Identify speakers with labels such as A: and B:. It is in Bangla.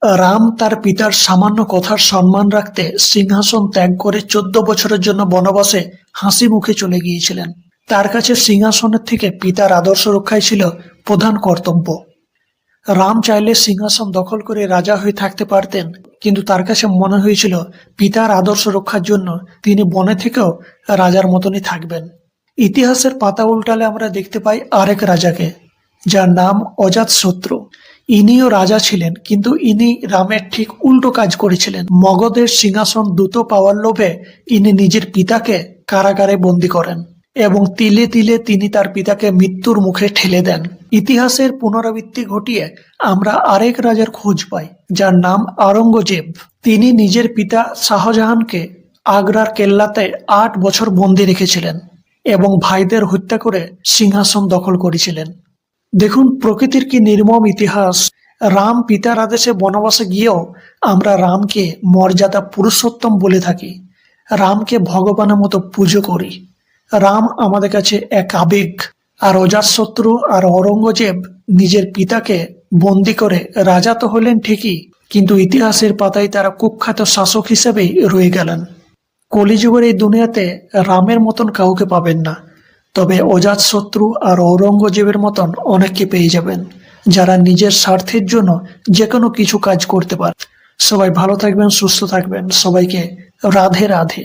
A: রাম তার পিতার সামান্য কথার সম্মান রাখতে সিংহাসন ত্যাগ করে 14 বছরের জন্য বনবাসে হাসি মুখে চলে গিয়েছিলেন। তার কাছে সিংহাসনের থেকে পিতার আদর্শ রক্ষাই ছিল প্রধান কর্তব্য। রাম চাইলে সিংহাসন দখল করে রাজা হয়ে থাকতে পারতেন, কিন্তু তার কাছে মনে হয়েছিল পিতার আদর্শ রক্ষার জন্য তিনি বনে থেকেও রাজার মতনই থাকবেন। ইতিহাসের পাতা উল্টালে আমরা দেখতে পাই আরেক রাজাকে, যার নাম অজাতশত্রু। ইনিও রাজা ছিলেন, কিন্তু ইনি রামের ঠিক উল্টো কাজ করেছিলেন। মগধের সিংহাসন দ্রুত পাওয়ার লোভে ইনি নিজের পিতাকে কারাগারে বন্দী করেন এবং তিলে তিলে তিনি তার পিতাকে মৃত্যুর মুখে ঠেলে দেন। ইতিহাসের পুনরাবৃত্তি ঘটিয়ে আমরা আরেক রাজার খোঁজ পাই, যার নাম আওরঙ্গজেব। তিনি নিজের পিতা শাহজাহানকে আগ্রার কেল্লাতে 8 বছর বন্দী রেখেছিলেন এবং ভাইদের হত্যা করে সিংহাসন দখল করেছিলেন। দেখুন প্রকৃতির কি নির্মম ইতিহাস। রাম পিতার আদেশে বনবাসে গিয়েও আমরা রামকে মর্যাদা পুরুষোত্তম বলে থাকি, রামকে ভগবানের মতো পুজো করি। রাম আমাদের কাছে এক আবেগ। আর অজাতশত্রু আর অরঙ্গজেব নিজের পিতাকে বন্দি করে রাজা তো হলেন ঠিকই, কিন্তু ইতিহাসের পাতায় তারা কুখ্যাত শাসক হিসেবেই রয়ে গেলেন। কলিযুগের এই দুনিয়াতে রামের মতন কাউকে পাবেন না, তবে অজাতশত্রু আর ঔরঙ্গজেবের মতন অনেককে পেয়ে যাবেন, যারা নিজের স্বার্থের জন্য যে কোনো কিছু কাজ করতে পারে। সবাই ভালো থাকবেন, সুস্থ থাকবেন। সবাইকে রাধে রাধে।